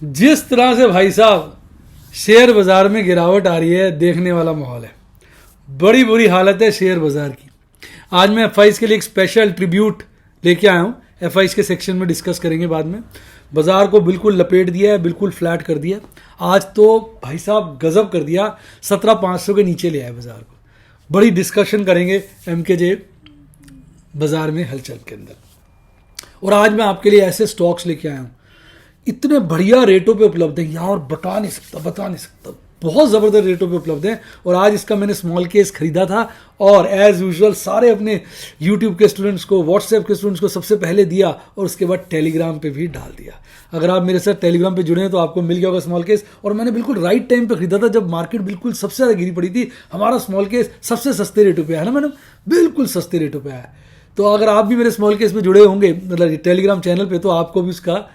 जिस तरह से भाई साहब शेयर बाजार में गिरावट आ रही है, देखने वाला माहौल है। बड़ी बुरी हालत है शेयर बाजार की। आज मैं एफ के लिए एक स्पेशल ट्रिब्यूट लेके आया हूँ। एफ के सेक्शन में डिस्कस करेंगे बाद में। बाजार को बिल्कुल लपेट दिया है, बिल्कुल फ्लैट कर दिया। आज तो भाई साहब गजब कर दिया, 17,500 के नीचे ले आए बाजार को। बड़ी डिस्कशन करेंगे MKJ बाजार में हलचल के अंदर। और आज मैं आपके लिए ऐसे स्टॉक्स लेके आया हूँ, इतने बढ़िया रेटों पे उपलब्ध है यार, बता नहीं सकता, बहुत ज़बरदस्त रेटों पे उपलब्ध है। और आज इसका मैंने स्मॉल केस खरीदा था और एज यूजुअल सारे अपने यूट्यूब के स्टूडेंट्स को, व्हाट्सएप के स्टूडेंट्स को सबसे पहले दिया और उसके बाद टेलीग्राम पे भी डाल दिया। अगर आप मेरे साथ टेलीग्राम पे जुड़े हैं तो आपको मिल गया होगा स्मॉल केस। और मैंने बिल्कुल राइट टाइम पे खरीदा था, जब मार्केट बिल्कुल सबसे ज़्यादा गिरी पड़ी थी। हमारा स्मॉल केस सबसे सस्ते रेटों पर आया ना मैडम, बिल्कुल सस्ते रेटों पर आया। तो अगर आप भी मेरे स्मॉल केस में जुड़े होंगे, मतलब टेलीग्राम चैनल पे, तो आपको भी उसका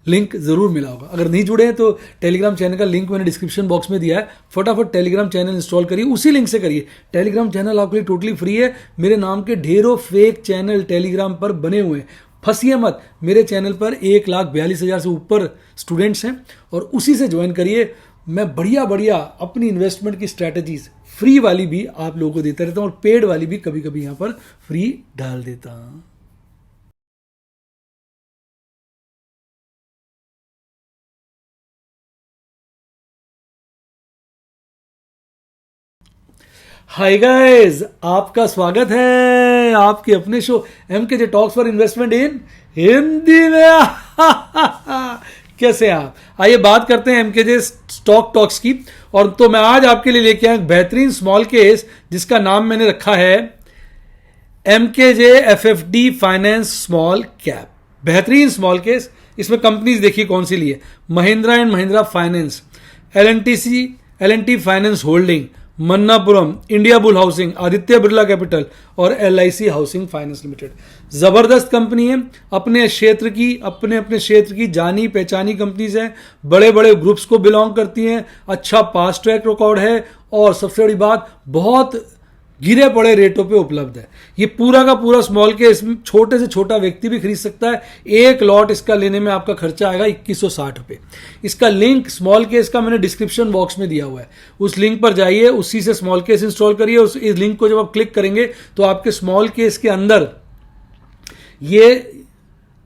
लिंक ज़रूर मिला होगा। अगर नहीं जुड़े हैं तो टेलीग्राम चैनल का लिंक मैंने डिस्क्रिप्शन बॉक्स में दिया है। फटाफट टेलीग्राम चैनल इंस्टॉल करिए, उसी लिंक से करिए। टेलीग्राम चैनल आपके लिए टोटली फ्री है। मेरे नाम के ढेरों फेक चैनल टेलीग्राम पर बने हुए हैं, फंसिए मत। मेरे चैनल पर 1,42,000 से ऊपर स्टूडेंट्स हैं और उसी से ज्वाइन करिए। मैं बढ़िया अपनी इन्वेस्टमेंट की स्ट्रैटेजीज फ्री वाली भी आप लोगों को देता रहता हूँ और पेड वाली भी कभी कभी यहाँ पर फ्री डाल देता हूँ। हाय गाइस, आपका स्वागत है आपके अपने show MKJ talks for investment इन हिंदी में। कैसे हैं आप? आइए बात करते हैं MKJ स्टॉक टॉक्स की। और तो मैं आज आपके लिए लेके आया एक बेहतरीन स्मॉल केस जिसका नाम मैंने रखा है MKJ FFD finance small cap. बेहतरीन स्मॉल केस। इसमें कंपनीज देखिए कौन सी ली है: Mahindra and Mahindra finance, L&T finance holding, Manappuram, India bull housing, Aditya Birla capital और LIC हाउसिंग फाइनेंस लिमिटेड। जबरदस्त कंपनी है, अपने क्षेत्र की जानी पहचानी कंपनीज हैं, बड़े बड़े ग्रुप्स को बिलोंग करती हैं, अच्छा पास्ट ट्रैक रिकॉर्ड है और सबसे बड़ी बात, बहुत गिरे पड़े रेटों पे उपलब्ध है। ये पूरा का पूरा स्मॉल केस छोटे से छोटा व्यक्ति भी खरीद सकता है। एक लॉट इसका लेने में आपका खर्चा आएगा 2160 रुपये। इसका लिंक स्मॉल केस का मैंने डिस्क्रिप्शन बॉक्स में दिया हुआ है, उस लिंक पर जाइए, उसी से स्मॉल केस इंस्टॉल करिए। उस इस लिंक को जब आप क्लिक करेंगे तो आपके स्मॉल केस के अंदर ये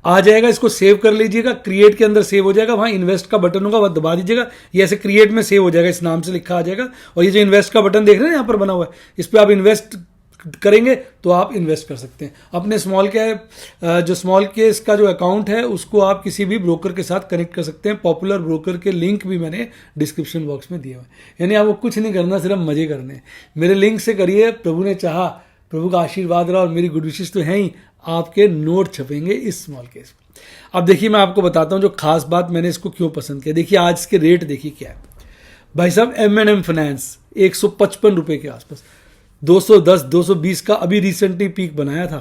आ जाएगा। इसको सेव कर लीजिएगा, क्रिएट के अंदर सेव हो जाएगा, वहां इन्वेस्ट का बटन होगा, वह दबा दीजिएगा, ये ऐसे क्रिएट में सेव हो जाएगा, इस नाम से लिखा आ जाएगा। और ये जो इन्वेस्ट का बटन देख रहे हैं यहाँ पर बना हुआ है, इस पर आप इन्वेस्ट करेंगे तो आप इन्वेस्ट कर सकते हैं अपने स्मॉल केस का जो अकाउंट है उसको आप किसी भी ब्रोकर के साथ कनेक्ट कर सकते हैं। पॉपुलर ब्रोकर के लिंक भी मैंने डिस्क्रिप्शन बॉक्स में दिए हुए हैं। यानी आपको कुछ नहीं करना, सिर्फ मजे करने हैं। मेरे लिंक से करिए, प्रभु ने चाहा, प्रभु का आशीर्वाद रहा और मेरी गुड विशेष तो है ही, आपके नोट छपेंगे इस स्मॉल केस। अब देखिए, मैं आपको बताता हूं जो खास बात, मैंने इसको क्यों पसंद किया। देखिए आज के रेट देखिए क्या है भाई साहब। M&M फाइनेंस 155 रुपए के आसपास, 210 220 का अभी रिसेंटली पीक बनाया था।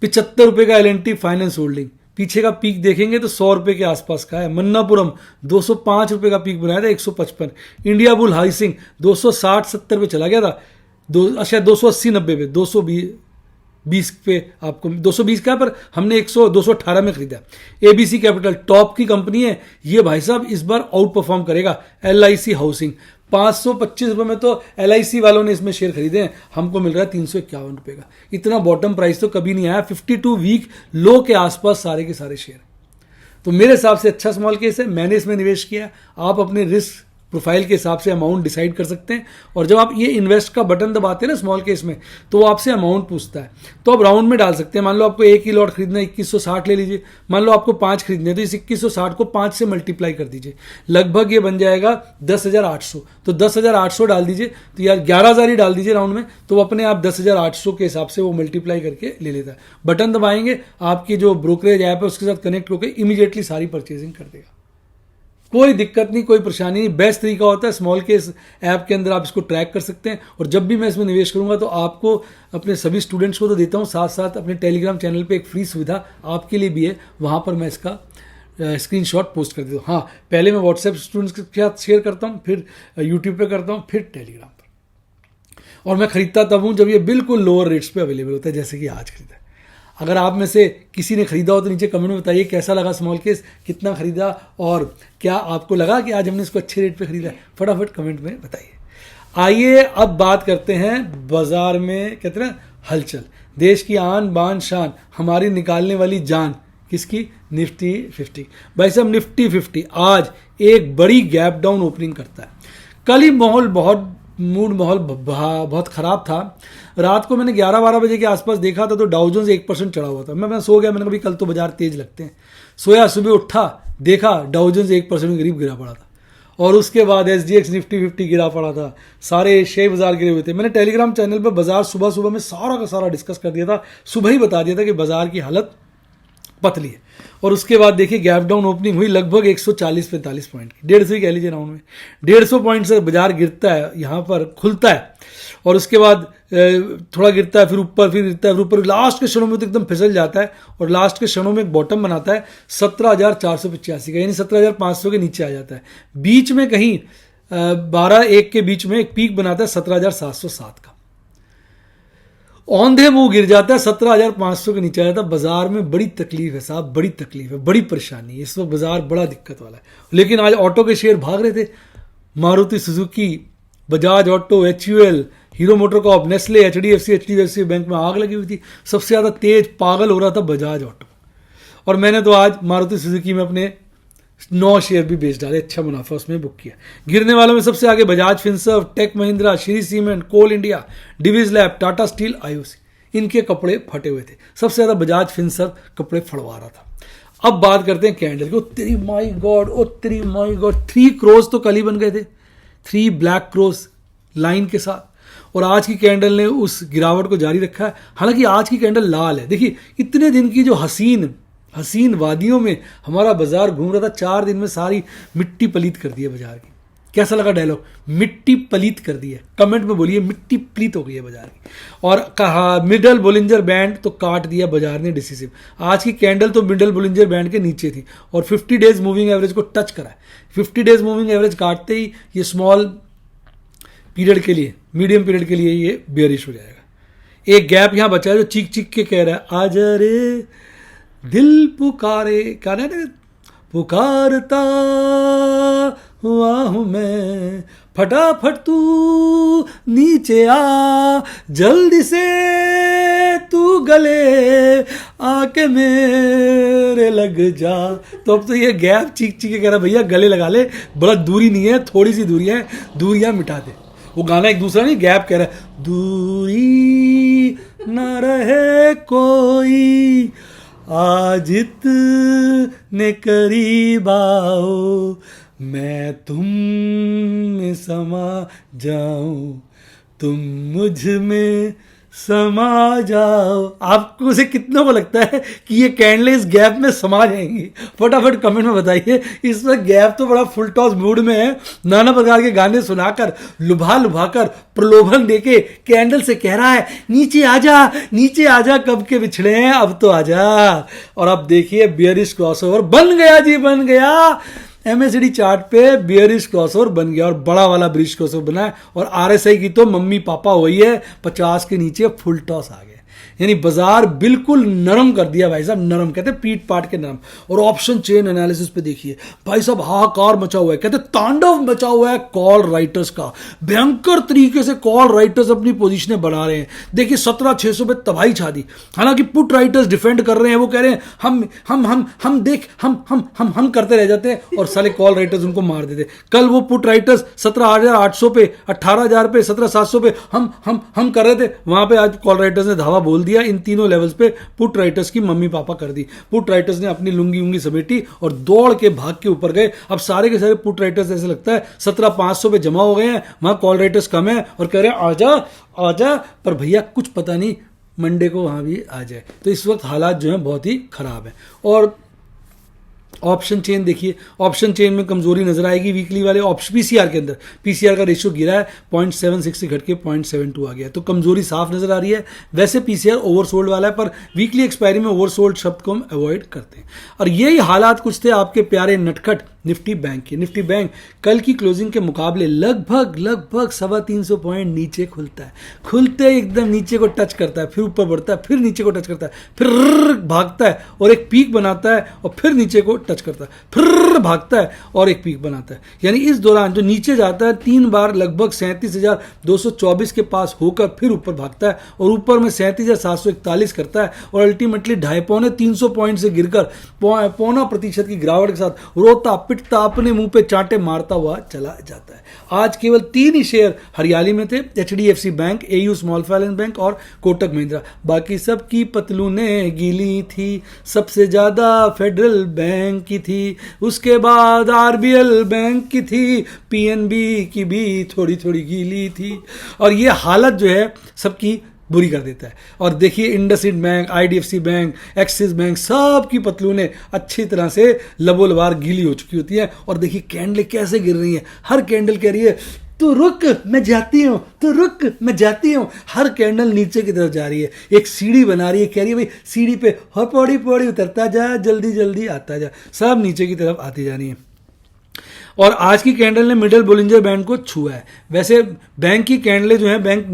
75 रुपए का L&T फाइनेंस होल्डिंग, पीछे का पीक देखेंगे तो 100 रुपए के आसपास का है। मन्नापुरम 205 रुपए का पीक बनाया था, 155। इंडिया बुल हाउसिंग 260-70 पे चला गया था, 280-90 पे, 220 पे आपको 220 का, पर हमने 218 में खरीदा। ABC कैपिटल टॉप की कंपनी है ये भाई साहब, इस बार आउट परफॉर्म करेगा। LIC हाउसिंग 525 रुपये में तो LIC वालों ने इसमें शेयर खरीदे हैं, हमको मिल रहा है 351 रुपये का। इतना बॉटम प्राइस तो कभी नहीं आया। 52 वीक लो के आसपास सारे के सारे शेयर, तो मेरे हिसाब से अच्छा स्मॉल केस है। मैंने इसमें निवेश किया। आप अपने रिस्क प्रोफाइल के हिसाब से अमाउंट डिसाइड कर सकते हैं। और जब आप ये इन्वेस्ट का बटन दबाते हैं ना स्मॉल केस में, तो वो आपसे अमाउंट पूछता है, तो आप राउंड में डाल सकते हैं। मान लो आपको एक ही लॉट खरीदना है, 2160 ले लीजिए। मान लो आपको 5 खरीदने हैं, तो इस 2160 को 5 से मल्टीप्लाई कर दीजिए, लगभग ये बन जाएगा 10,800। तो 10,800 डाल दीजिए, तो यार 11,000 ही डाल दीजिए राउंड में, तो वो अपने आप 10,800 के हिसाब से वो मल्टीप्लाई करके ले लेता है। बटन दबाएंगे, आपकी जो ब्रोकरेज ऐप है उसके साथ कनेक्ट होकर इमीडिएटली सारी परचेजिंग कर देगा। कोई दिक्कत नहीं, कोई परेशानी नहीं। बेस्ट तरीका होता है स्मॉल केस ऐप के अंदर आप इसको ट्रैक कर सकते हैं। और जब भी मैं इसमें निवेश करूंगा तो आपको, अपने सभी स्टूडेंट्स को तो देता हूं, साथ साथ अपने टेलीग्राम चैनल पे एक फ्री सुविधा आपके लिए भी है, वहां पर मैं इसका स्क्रीनशॉट पोस्ट कर देता हूँ। हाँ, पहले मैं व्हाट्सएप स्टूडेंट्स के साथ शेयर करता हूँ, फिर यूट्यूब पे करता हूँ, फिर टेलीग्राम पर। और मैं खरीदता तब हूँ जब ये बिल्कुल लोअर रेट्स पे अवेलेबल होता है, जैसे कि आज खरीदा है। अगर आप में से किसी ने खरीदा हो तो नीचे कमेंट में बताइए कैसा लगा स्मॉल केस, कितना खरीदा और क्या आपको लगा कि आज हमने इसको अच्छे रेट पे खरीदा है, फटाफट कमेंट में बताइए। आइए अब बात करते हैं बाजार में कहते हैं हलचल, देश की आन बान शान, हमारी निकालने वाली जान किसकी, निफ्टी 50। भाई साहब निफ्टी 50 आज एक बड़ी गैप डाउन ओपनिंग करता है। कल ही माहौल बहुत ख़राब था। रात को मैंने 11-12 बजे के आसपास देखा था तो डाउ जोन्स 1% चढ़ा हुआ था। मैं सो गया, मैंने कहा कल तो बाजार तेज लगते हैं। सोया, सुबह उठा, देखा डाउ जोन्स 1% के करीब गिरा पड़ा था और उसके बाद SGX निफ्टी 50 गिरा पड़ा था। सारे शेयर बाजार गिरे हुए थे। मैंने टेलीग्राम चैनल पर बाजार सुबह सुबह में सारा का सारा डिस्कस कर दिया था, सुबह ही बता दिया था कि बाजार की हालत पतली है। और उसके बाद देखिए गैप डाउन ओपनिंग हुई लगभग 140-45 पॉइंट की, 150 ही कह लीजिए राउंड में। 150 पॉइंट से बाजार गिरता है, यहाँ पर खुलता है और उसके बाद थोड़ा गिरता है, फिर ऊपर, फिर गिरता है, फिर ऊपर, लास्ट के क्षणों में तो एकदम फिसल जाता है और लास्ट के क्षणों में एक बॉटम बनाता है 17,485 का, यानी 17,500 के नीचे आ जाता है। बीच में कहीं 12-1 के बीच में एक पीक बनाता है 17,707 का, औंधे मुंह गिर जाता है 17,500 के नीचे आ जाता है। बाजार में बड़ी तकलीफ है साहब, बड़ी तकलीफ है, बड़ी परेशानी है इस वक्त, बाजार बड़ा दिक्कत वाला है। लेकिन आज ऑटो के शेयर भाग रहे थे, Maruti Suzuki, Bajaj auto, HUL, hero motor Corp, Nestle, HDFC bank में आग लगी हुई थी। सबसे ज़्यादा तेज पागल हो रहा था बजाज ऑटो, और मैंने तो आज मारुति सुजुकी में अपने 9 शेयर भी बेच डाले, अच्छा मुनाफा उसमें बुक किया। गिरने वालों में सबसे आगे Bajaj Finserv, tech Mahindra, Shree cement, coal India, Divis lab, Tata steel, IOC, इनके कपड़े फटे हुए थे। सबसे ज़्यादा बजाज फिनसर्व कपड़े फड़वा रहा था। अब बात करते हैं कैंडल की। ओ तेरी माय गॉड, 3 क्रोज तो कल ही बन गए थे, 3 ब्लैक क्रोज लाइन के साथ, और आज की कैंडल ने उस गिरावट को जारी रखा है। हालांकि आज की कैंडल लाल है। देखिए इतने दिन की जो हसीन वादियों में हमारा बाजार घूम रहा था, 4 दिन में सारी मिट्टी पलीत कर दी है बाजार की। कैसा लगा डायलॉग, मिट्टी पलीत कर दी है, कमेंट में बोलिए मिट्टी पलीत हो गई है बाजार की। और कहा मिडल बोलिंजर बैंड तो काट दिया बाजार ने डिसिसिव। आज की कैंडल तो मिडल बोलिंजर बैंड के नीचे थी और 50 डेज मूविंग एवरेज को टच करा है। 50 डेज मूविंग एवरेज काटते ही ये स्मॉल पीरियड के लिए, मीडियम पीरियड के लिए ये बेयरिश हो जाएगा। एक गैप यहां बचा है जो चीख चीख के कह रहा है, आजा रे दिल पुकारे, क्या ना पुकारता हुआ हूं मैं, फटाफट तू नीचे आ, जल्दी से तू गले आके मेरे लग जा। तो अब तो ये गैप चीख चीख के कह रहा भैया गले लगा ले, बड़ा दूरी नहीं है, थोड़ी सी दूरी है, दूरियां मिटा दे। वो गाना एक दूसरा नहीं, गैप कह रहा है दूरी न रहे कोई, आज इतने करीब आओ, मैं तुम में समा जाऊं, तुम मुझ में समा जाओ। आपको से कितनों को लगता है कि ये कैंडल इस गैप में समा जाएंगी? फटाफट कमेंट में बताइए। इस वक्त गैप तो बड़ा फुल टॉस मूड में है, नाना प्रकार के गाने सुनाकर, लुभा कर, प्रलोभन देके कैंडल से कह रहा है नीचे आजा, नीचे आजा, कब के बिछड़े हैं अब तो आजा। और अब देखिए बियरिश क्रॉसओवर बन गया जी, बन गया। MACD चार्ट पे बियरिश क्रॉसओवर बन गया और बड़ा वाला ब्रिज क्रॉसओवर बना है और RSI की तो मम्मी पापा हुई है, 50 के नीचे फुल टॉस आ गया। यानी बाजार बिल्कुल नरम कर दिया भाई साहब, नरम कहते हैं पीट पाट के नरम। और ऑप्शन चेन एनालिसिस पे देखिए भाई साहब हाहाकार मचा हुआ है, कहते तांडव मचा हुआ है कॉल राइटर्स का। भयंकर तरीके से कॉल राइटर्स अपनी पोजीशनें बना रहे हैं। देखिए 17,600 पे तबाही छा दी। हालांकि पुट राइटर्स डिफेंड कर रहे हैं, वो कह रहे हैं हम करते रह जाते हैं और साले कॉल राइटर्स उनको मार देते। कल वो पुट राइटर्स 17,800 पे, 18,000 पे, 17,700 पे हम कर रहे थे, वहां पे आज कॉल राइटर्स ने धावा बोल दिया। इन तीनों लेवल्स पे पुट राइटर्स की मम्मी पापा कर दी। पुट राइटर्स ने अपनी लुंगी समेटी और दौड़ के भाग के ऊपर गए। अब सारे के सारे पुट राइटर्स ऐसे लगता है 17,500 पे जमा हो गए हैं, वहां कॉल राइटर्स कम है और कह रहे हैं आजा आजा, पर भैया कुछ पता नहीं मंडे को वहां भी आ जाए। तो इस वक्त हालात जो है बहुत ही खराब है। और ऑप्शन चेन देखिए, ऑप्शन चेन में कमजोरी नजर आएगी वीकली वाले पीसीआर के अंदर। पीसीआर का रेशियो गिरा है, 0.76 से घट के 0.72 आ गया, तो कमजोरी साफ नजर आ रही है। वैसे पीसीआर ओवरसोल्ड वाला है, पर वीकली एक्सपायरी में ओवरसोल्ड शब्द को हम अवॉइड करते हैं। और यही हालात कुछ थे आपके प्यारे नटखट निफ्टी बैंक की। निफ्टी बैंक कल की क्लोजिंग के मुकाबले लगभग 350 पॉइंट नीचे खुलता है। खुलते ही एकदम नीचे को टच करता है, फिर ऊपर बढ़ता है, फिर नीचे को टच करता है, फिर भागता है और एक पीक बनाता है और फिर नीचे को टच करता है, फिर भागता है और एक पीक बनाता है। यानी इस दौरान जो नीचे जाता है 3 बार लगभग 37,224 के पास होकर फिर ऊपर भागता है और ऊपर में 37,741 करता है और अल्टीमेटली 250-300 पॉइंट से गिरकर 0.25% की गिरावट के साथ रोता पिटता अपने मुंह पे चांटे मारता हुआ चला जाता है। आज केवल 3 ही शेयर हरियाली में थे, HDFC bank, AU small finance bank और कोटक महिंद्रा। बाकी सबकी पतलूनें गीली थी, सबसे ज्यादा फेडरल बैंक की थी, उसके बाद RBL बैंक की थी, PNB की भी थोड़ी थोड़ी गीली थी। और ये हालत जो है सबकी बुरी कर देता है। और देखिए IndusInd bank, IDFC bank, axis bank, सब की पतलूनें अच्छी तरह से लबोलबार गीली हो चुकी होती है। और देखिए कैंडल कैसे गिर रही है, हर कैंडल कह रही है तू रुक मैं जाती हूँ, तू रुक मैं जाती हूँ। हर कैंडल नीचे की तरफ जा रही है, एक सीढ़ी बना रही है, कह रही है भाई सीढ़ी पे हर पौड़ी पौड़ी उतरता जा, जल्दी जल्दी आता जा, सब नीचे की तरफ आती जा रही है। और आज की कैंडल ने मिडल बोलिंजर बैंड को छुआ है। वैसे बैंक की कैंडलें जो हैं बैंक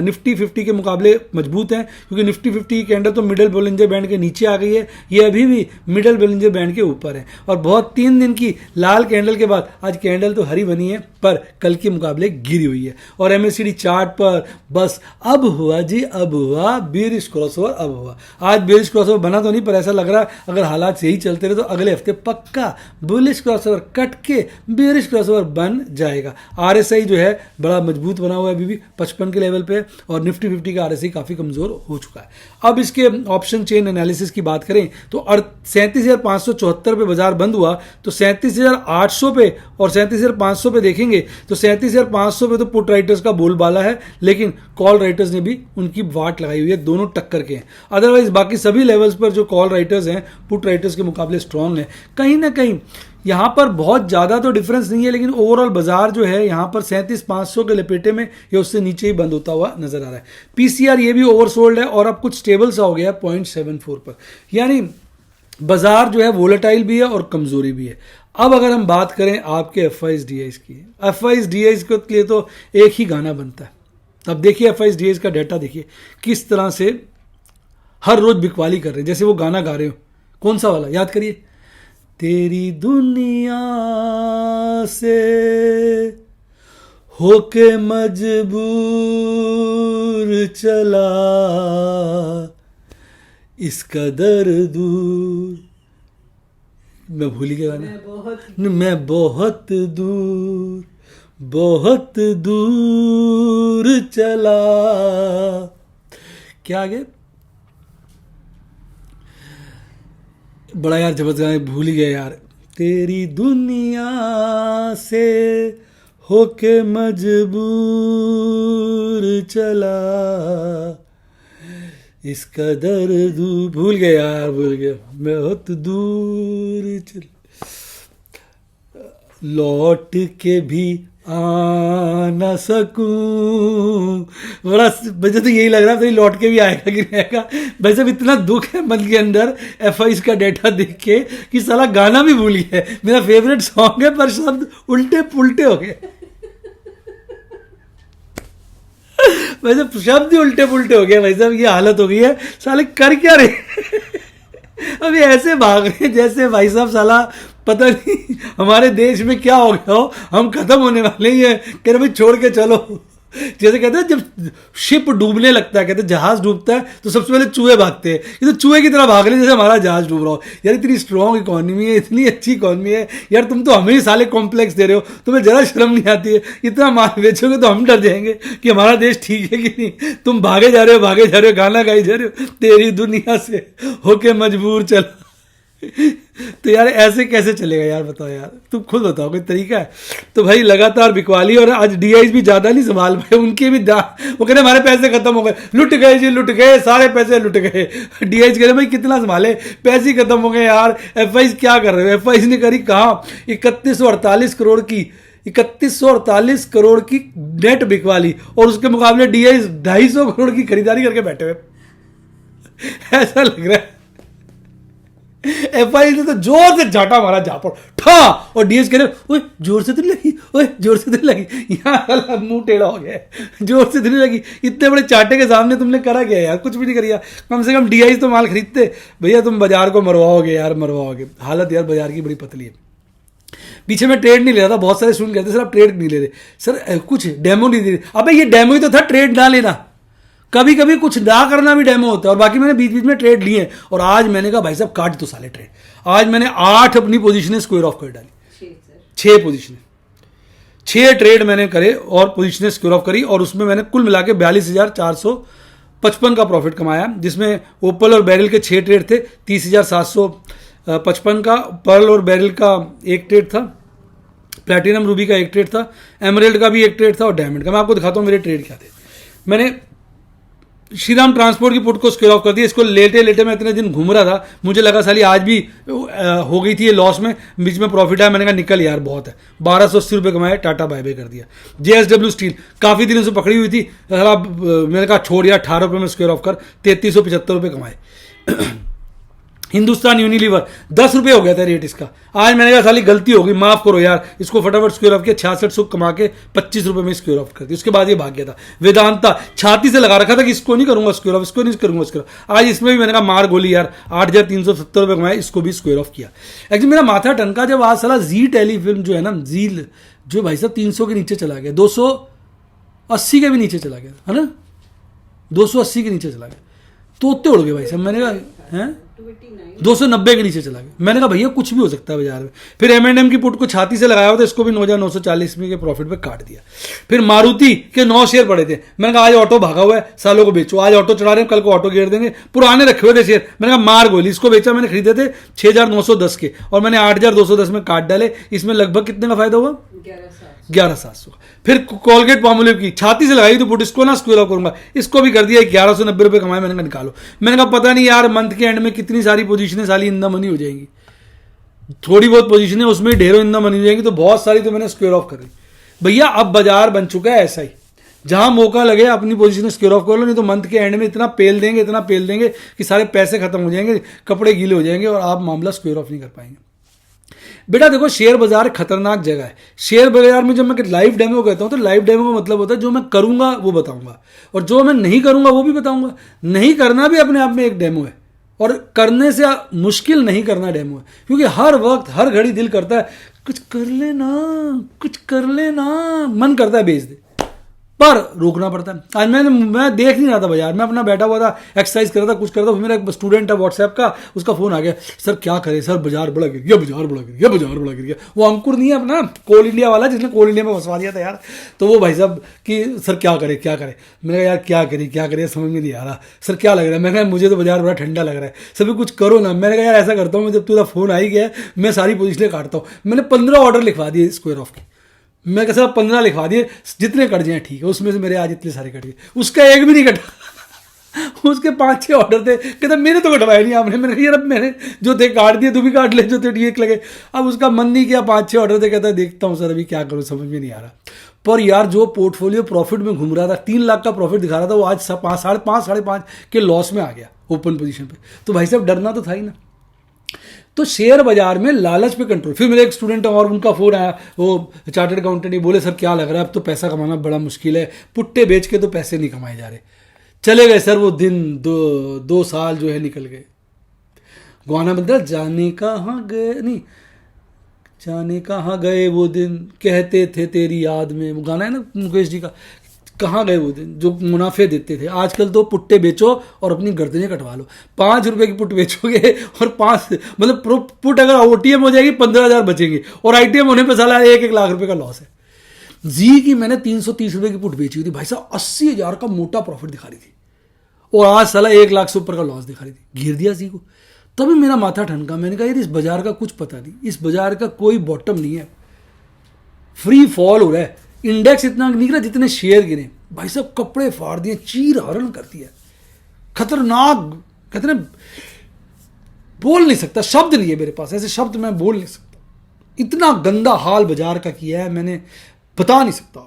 निफ्टी 50 के मुकाबले मजबूत हैं, क्योंकि निफ्टी 50 की कैंडल तो मिडल बोलिंजर बैंड के नीचे आ गई है, ये अभी भी मिडल बोलिंजर बैंड के ऊपर है। और बहुत 3 दिन की लाल कैंडल के बाद आज कैंडल तो हरी बनी है पर कल के मुकाबले गिरी हुई है। और MACD चार्ट पर बस अब हुआ जी, अब हुआ बेरिश क्रॉसओवर, अब हुआ। आज बेरिश क्रॉसओवर बना तो नहीं, पर ऐसा लग रहा है अगर हालात सही चलते रहे तो अगले हफ्ते पक्का बुलिश क्रॉसओवर कट के बेरिश क्रॉसओवर बन जाएगा। RSI जो है बड़ा मजबूत बना हुआ है, अभी भी 55 के लेवल पे, और निफ्टी 50 का RSI काफी कमजोर हो चुका है। अब इसके ऑप्शन चेन एनालिसिस की बात करें तो 37,574 पे बाजार बंद हुआ, तो 37,800 पे और 37,500 पे देखेंगे तो 37,500 पे तो पुट राइटर्स का बोलबाला है, लेकिन कॉल राइटर्स ने भी उनकी वाट लगाई हुई है, दोनों टक्कर के हैं। अदरवाइज बाकी सभी लेवल्स पर जो कॉल राइटर्स हैं पुट राइटर्स के मुकाबले स्ट्रांग है। कहीं ना कहीं यहाँ पर बहुत ज़्यादा तो डिफरेंस नहीं है, लेकिन ओवरऑल बाजार जो है यहाँ पर 37,500 के लपेटे में या उससे नीचे ही बंद होता हुआ नजर आ रहा है। PCR ये भी ओवरसोल्ड है और अब कुछ स्टेबल सा हो गया है 0.74 पर। यानी बाजार जो है वोलेटाइल भी है और कमजोरी भी है। अब अगर हम बात करें आपके FIs DIs की, FIs DIs के लिए तो एक ही गाना बनता है। अब देखिए FIs DIs का डाटा देखिए किस तरह से हर रोज बिकवाली कर रहे हैं, जैसे वो गाना गा रहे हो। कौन सा वाला याद करिए, तेरी दुनिया से होके मजबूर चला, इस कदर दूर, मैं भूल ही गया गाना, मैं बहुत दूर बहुत दूर चला, क्या आगे बड़ा यार जबरदस्त गाना, भूल ही गया यार। तेरी दुनिया से होके मजबूर चला, इस कदर दूर, भूल गया यार, भूल गया, बहुत दूर चल, लौट के भी आ न सकूं। बड़ा मुझे तो यही लग रहा है लौट के भी आएगा कि नहीं आएगा। वैसे इतना दुख है मन के अंदर FIs का डेटा देख के कि साला गाना भी भूल गया। मेरा फेवरेट सॉन्ग है पर शब्द उल्टे पुल्टे हो गए। वैसे शब्द ही उल्टे पुल्टे हो गए भाई साहब, ये हालत हो गई है। साले कर क्या रहे अभी ऐसे भाग रहे जैसे भाई साहब साला पता नहीं हमारे देश में क्या हो गया हो, हम खत्म होने वाले ही हैं। कह रहे भाई छोड़ के चलो। जैसे कहते हैं जब शिप डूबने लगता है, कहते हैं जहाज डूबता है तो सबसे पहले चूहे भागते हैं, ये तो चूहे की तरह भाग रहे हैं जैसे हमारा जहाज डूब रहा हो। यार इतनी स्ट्रॉन्ग इकोनॉमी है, इतनी अच्छी इकोनॉमी है यार, तुम तो हमें ही साले कॉम्प्लेक्स दे रहे हो, तुम्हें जरा शर्म नहीं आती है। इतना माल बेचोगे तो हम डर जाएंगे कि हमारा देश ठीक है कि नहीं। तुम भागे जा रहे हो, गाना गाई जा रहे हो, तेरी दुनिया से होके मजबूर चला। तो यार ऐसे कैसे चलेगा यार, बताओ यार, तुम खुद बताओ कोई तरीका है। तो भाई लगातार बिकवाली, और आज DIs भी ज्यादा नहीं संभाल पाए, उनके भी वो कह रहे हमारे पैसे खत्म हो गए, लुट गए जी, लुट गए, सारे पैसे लुट गए। DIs कह रहे भाई कितना संभाले, पैसे ही खत्म हो गए यार। FIs क्या कर रहे हो, FIs ने करी कहाँ 3148 करोड़ की 3148 करोड़ की नेट बिकवाली, और उसके मुकाबले DIs 250 करोड़ की खरीदारी करके बैठे हुए। ऐसा लग रहा है एफआई ने तो जोर से झाटा मारा झापड़ ठा, और डीएस कह रहे ओए जोर से तो नहीं लगी, ओए जोर से तो नहीं लगी। यहाँ मुंह टेढ़ा हो गया, जोर से तो नहीं लगी, इतने बड़े चाटे के सामने तुमने करा क्या यार, कुछ भी नहीं करिया। कम से कम डीआई तो माल खरीदते भैया, तुम बाजार को मरवाओगे यार, मरवाओगे। हालत यार बाजार की बड़ी पतली है। पीछे मैं ट्रेड नहीं ले रहा था, बहुत सारे स्टूडेंट कहते सर आप ट्रेड नहीं ले रहे, सर कुछ डेमो नहीं दे रहे। अबे ये डेमो ही तो था, ट्रेड ना लेना, कभी कभी कुछ ना करना भी डेमो होता है। और बाकी मैंने बीच बीच में ट्रेड लिए, और आज मैंने कहा भाई साहब काट तो साले ट्रेड। आज मैंने 8 अपनी पोजीशनें स्क्वायर ऑफ कर डाली, 6 पोजीशनें, 6 ट्रेड मैंने करे और पोजीशनें स्क्वायर ऑफ करी, और उसमें मैंने कुल मिला के 42,455 का प्रॉफिट कमाया, जिसमें ओपल और बैरल के 6 ट्रेड थे, 30,755 का, पर्ल और बैरल का 1 ट्रेड था, प्लैटिनम रूबी का 1 ट्रेड था, एमरेल्ड का भी 1 ट्रेड था, और डायमंड का। मैं आपको दिखाता हूँ मेरे ट्रेड क्या थे। मैंने श्रीराम ट्रांसपोर्ट की पुट को स्क्वायर ऑफ कर दिया। इसको लेटे लेटे मैं इतने दिन घूम रहा था, मुझे लगा साली आज भी हो गई थी ये लॉस में, बीच में प्रॉफिट आया, मैंने कहा निकल यार बहुत है, 1280 रुपये कमाए, टाटा बाय बाय कर दिया। जेएसडब्ल्यू स्टील काफ़ी दिनों से पकड़ी हुई थी, मैंने कहा छोड़ यार, 18 रुपये में स्क्वायर ऑफ कर, 3375 रुपये कमाए। हिंदुस्तान यूनिलीवर 10 रुपये हो गया था रेट इसका, आज मैंने कहा साली गलती हो गई, माफ करो यार, इसको फटाफट स्क्वायर ऑफ किया, 66 कमा के 25 रुपये में स्क्वायर ऑफ कर दिया। उसके बाद ये भाग गया था। वेदांता छाती से लगा रखा था कि इसको नहीं करूंगा स्क्वायर ऑफ, इसको नहीं करूंगा स्क्वायर ऑफ, आज इसमें भी मैंने कहा मार गोली यार, 8,370 रुपये कमाए, इसको भी स्क्वायर ऑफ किया। एक्चुअली मेरा माथा टनका जब आज साला जी टेली फिल्म जो है ना, जील जो भाई साहब 300 के नीचे चला गया, 280 के भी नीचे चला गया है ना, 280 के नीचे चला गया, तोते उड़ गए भाई साहब। मैंने कहा हैं 290 के नीचे चला गया, मैंने कहा भैया कुछ भी हो सकता है बाजार में। फिर M&M की पुट को छाती से लगाया हुआ था, इसको भी 9,940 में के प्रॉफिट पे काट दिया। फिर मारुति के 9 शेयर पड़े थे, मैंने कहा आज ऑटो भागा हुआ है, सालों को बेचो, आज ऑटो चढ़ा रहे हैं, कल को ऑटो गिर देंगे, पुराने रखे हुए थे शेयर, मैंने कहा मार गोली, इसको बेचा। मैंने खरीदे थे 6,910 के, और मैंने 8,210 में काट डाले, इसमें लगभग कितने का फायदा हुआ, 11,700 का। फिर कोलगेट पामोलिव की छाती से लगाई तो पुट, इसको ना स्क्वायर ऑफ करूंगा, इसको भी कर दिया, 1190 रुपये कमाए। मैंने कहा निकालो, मैंने कहा पता नहीं यार मंथ के एंड में कितनी सारी पोजीशनें साली इन द मनी हो जाएंगी, थोड़ी बहुत पोजीशनें उसमें ढेरों इन द मनी हो जाएंगी, तो बहुत सारी तो मैंने स्क्वायर ऑफ कर दी। भैया अब बाजार बन चुका है ऐसा ही, जहां मौका लगे अपनी पोजीशन स्क्वायर ऑफ कर लो, नहीं तो मंथ के एंड में इतना पेल देंगे, इतना पेल देंगे कि सारे पैसे खत्म हो जाएंगे, कपड़े गीले हो जाएंगे, और आप मामला स्क्वायर ऑफ नहीं कर पाएंगे। बेटा देखो शेयर बाजार खतरनाक जगह है। शेयर बाजार में जब मैं लाइव डेमो कहता हूं, तो लाइव डेमो का मतलब होता है जो मैं करूंगा वो बताऊंगा, और जो मैं नहीं करूंगा वो भी बताऊंगा। नहीं करना भी अपने आप में एक डेमो है, और करने से मुश्किल नहीं करना डेमो है, क्योंकि हर वक्त हर घड़ी दिल करता है कुछ कर लेना, कुछ कर लेना, मन करता है बेच दे, पर रोकना पड़ता है। आज मैं देख नहीं रहा था बाजार में, अपना बैठा हुआ था, एक्सरसाइज कर रहा था, कुछ कर रहा था, मेरा एक स्टूडेंट है व्हाट्सएप का, उसका फोन आ गया, सर क्या करे सर, बाजार बड़ा गिर गया, बाजार बड़ा गिर गया, बाजार बड़ा गिर गया। वो अंकुर नहीं है अपना कोल इंडिया वाला, जिसने कोल इंडिया में फंसवा दिया था यार, तो वो भाई साहब कि सर क्या करे क्या करे, मैंने कहा यार क्या करे समझ में नहीं आ रहा, सर क्या लग रहा है, मैंने कहा मुझे तो बाजार बड़ा ठंडा लग रहा है, सभी कुछ करो ना। मैंने कहा यार ऐसा करता हूँ, जब तुझा फोन आई गया मैं सारी पोजिशनें काटता हूँ। मैंने 15 ऑर्डर लिखवा दिए स्क्वायर ऑफ की, मैं कैसा 15 लिखवा दिए, जितने कट जाए ठीक है, उसमें से मेरे आज इतने सारे कट गए, उसका एक भी नहीं कटा। उसके 5-6 ऑर्डर थे, कहता मेरे तो कटवाए नहीं आपने। मैंने कहा यार मैंने जो थे काट दिए, तू भी काट ले जो थे ठीक लगे। अब उसका मन नहीं किया, 5-6 ऑर्डर थे, कहता देखता हूँ सर अभी क्या करूँ, समझ में नहीं आ रहा। पर यार जो पोर्टफोलियो प्रॉफिट में घूम रहा था, 3 लाख का प्रॉफिट दिखा रहा था, वो आज 5.5 के लॉस में आ गया ओपन पोजीशन पे। तो भाई साहब डरना तो था ही ना। तो शेयर बाजार में लालच पे कंट्रोल। फिर मेरे एक स्टूडेंट और उनका फोन आया, वो चार्टर्ड अकाउंटेंट, बोले सर क्या लग रहा है अब तो पैसा कमाना बड़ा मुश्किल है, पुट्टे बेच के तो पैसे नहीं कमाए जा रहे। चले गए सर वो दिन, 2 साल जो है निकल गए। गाना बनता जाने कहाँ गए, नहीं जाने कहाँ गए वो दिन, कहते थे तेरी याद में, वो गाना है ना मुकेश जी का, कहाँ गए वो दिन जो मुनाफे देते थे। आजकल तो पुट्टे बेचो और अपनी गर्दनें कटवा लो। 5 रुपए की पुट बेचोगे और 5 मतलब पुट अगर ओटीएम हो जाएगी 15,000 बचेंगे, और आईटीएम होने पर साला 1-1 लाख रुपए का लॉस है। जी की मैंने 330 रुपए की पुट बेची हुई थी भाई साहब, 80,000 का मोटा प्रॉफिट दिखा रही थी, और आज साला 1 लाख से ऊपर का लॉस दिखा रही थी। घेर दिया जी को, तभी मेरा माथा ठनका। मैंने कहा यार इस बाजार का कुछ पता नहीं, इस बाजार का कोई बॉटम नहीं है, फ्री फॉल हो रहा है। इंडेक्स इतना नहीं गिरा जितने शेयर गिरे भाई साहब, कपड़े फाड़ दिए, चीर हरण कर दिया, खतरनाक। कहते ना बोल नहीं सकता, शब्द नहीं है मेरे पास, ऐसे शब्द मैं बोल नहीं सकता। इतना गंदा हाल बाजार का किया है मैंने, बता नहीं सकता।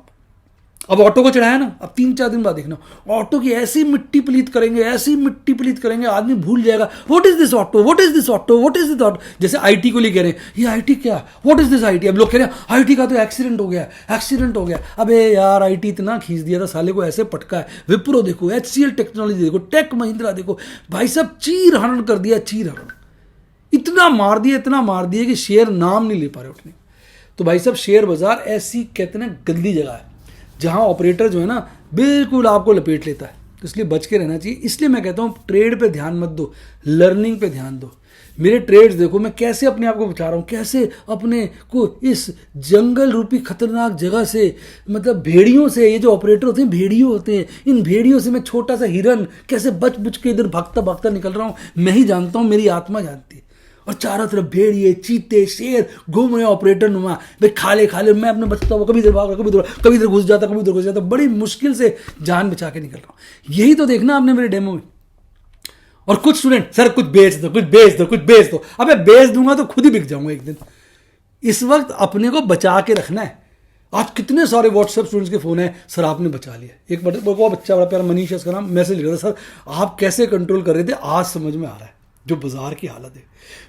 अब ऑटो को चढ़ाया ना, अब 3-4 दिन बाद देखना ऑटो की ऐसी मिट्टी पलीत करेंगे, ऐसी मिट्टी पलीत करेंगे, आदमी भूल जाएगा what is this auto, what is this auto, what is this auto. जैसे आईटी को लिए कह रहे हैं ये आईटी क्या, व्हाट इज दिस आईटी। अब लोग कह रहे हैं आईटी का तो एक्सीडेंट हो गया, एक्सीडेंट हो गया। अबे यार आईटी इतना खींच दिया था साले को, ऐसे पटका है। विप्रो देखो, HCL टेक्नोलॉजी देखो, टेक महिंद्रा देखो, भाई साहब चीर हरण कर दिया, चीर हरण। इतना मार दिया, इतना मार दिया कि शेयर नाम नहीं ले पा रहे उठने। तो भाई साहब शेयर बाजार ऐसी कहते हैं ना गंदी जगह है जहां ऑपरेटर जो है ना बिल्कुल आपको लपेट लेता है। तो इसलिए बच के रहना चाहिए। इसलिए मैं कहता हूं ट्रेड पे ध्यान मत दो, लर्निंग पे ध्यान दो। मेरे ट्रेड्स देखो, मैं कैसे अपने आप को बचा रहा हूं, कैसे अपने को इस जंगल रूपी खतरनाक जगह से, मतलब भेड़ियों से, ये जो ऑपरेटर होते हैं भेड़ियों होते हैं, इन भेड़ियों से मैं छोटा सा हिरन कैसे बच बुच के इधर भागता भागता निकल रहा हूं। मैं ही जानता हूं, मेरी आत्मा जानती है। और चारों तरफ भेड़िए, चीते, शेर घूम रहे ऑपरेटर नुमा, भाई खा ले। मैं अपने बचता हुआ कभी इधर भाग रहा, कभी इधर घुस जाता, कभी उधर घुस जाता, बड़ी मुश्किल से जान बचा के निकल रहा हूं। यही तो देखना आपने मेरे डेमो में। और कुछ स्टूडेंट सर कुछ बेच दो, कुछ बेच दो, कुछ बेच दो। अबे बेच दूंगा तो खुद ही बिक जाऊंगा एक दिन। इस वक्त अपने को बचा के रखना है। आज कितने सारे व्हाट्सएप स्टूडेंट्स के फोन है, सर आपने बचा लिया। एक बच्चा बड़ा प्यारा मनीष है उसका नाम, मैसेज लिख रहा था, सर आप कैसे कंट्रोल कर रहे थे, आज समझ में आ रहा है जो बाजार की हालत है।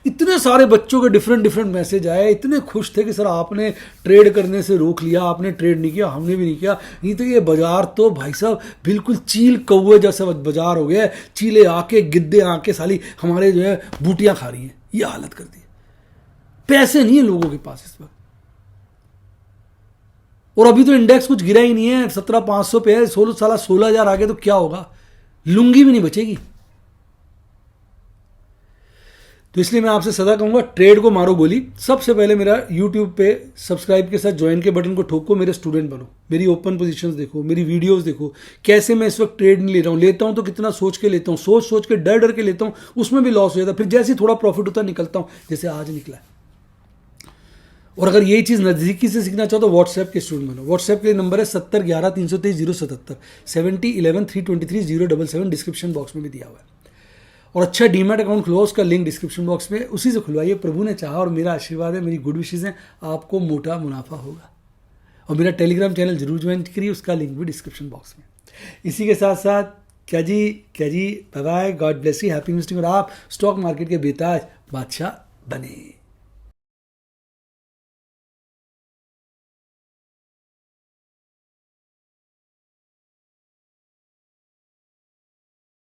इतने सारे बच्चों के डिफरेंट मैसेज आए, इतने खुश थे कि सर आपने ट्रेड करने से रोक लिया, आपने ट्रेड नहीं किया, हमने भी नहीं किया। नहीं तो ये बाजार तो भाई साहब बिल्कुल चील कौए जैसा बाजार हो गया है। चीले आके, गिद्दे आके साली हमारे जो है बूटियां खा रही हैं, ये हालत कर दी है। पैसे नहीं है लोगों के पास इस वक्त। और अभी तो इंडेक्स कुछ गिरा ही नहीं है, 17,500 पे है, 16,000 आगे तो क्या होगा, लुंगी भी नहीं बचेगी। तो इसलिए मैं आपसे सदा कहूंगा ट्रेड को मारो गोली। सबसे पहले मेरा YouTube पे सब्सक्राइब के साथ ज्वाइन के बटन को ठोको, मेरे स्टूडेंट बनो, मेरी ओपन पोजीशंस देखो, मेरी वीडियोस देखो, कैसे मैं इस वक्त ट्रेड नहीं ले रहा हूँ, लेता हूँ तो कितना सोच के लेता हूँ, सोच के डर के लेता हूँ, उसमें भी लॉस हो जाता है, फिर जैसे ही थोड़ा प्रॉफिट होता निकलता हूँ, जैसे आज निकला है। और अगर यही चीज़ नज़दीकी से सीखना चाहो तो व्हाट्सएप के स्टूडेंट बनो। व्हाट्सएप के लिए नंबर है 7011-323-077, 7011-323-077, डिस्क्रिप्शन बॉक्स में भी दिया हुआ है। और अच्छा डीमैट अकाउंट खुलवाओ, उसका लिंक डिस्क्रिप्शन बॉक्स में, उसी से खुलवाइए। प्रभु ने चाहा और मेरा आशीर्वाद है, मेरी गुड विशेज़ हैं, आपको मोटा मुनाफा होगा। और मेरा टेलीग्राम चैनल जरूर ज्वाइन करिए, उसका लिंक भी डिस्क्रिप्शन बॉक्स में। इसी के साथ साथ क्या जी bye bye, god bless you, happy investing. और आप स्टॉक मार्केट के बेताज बादशाह बने।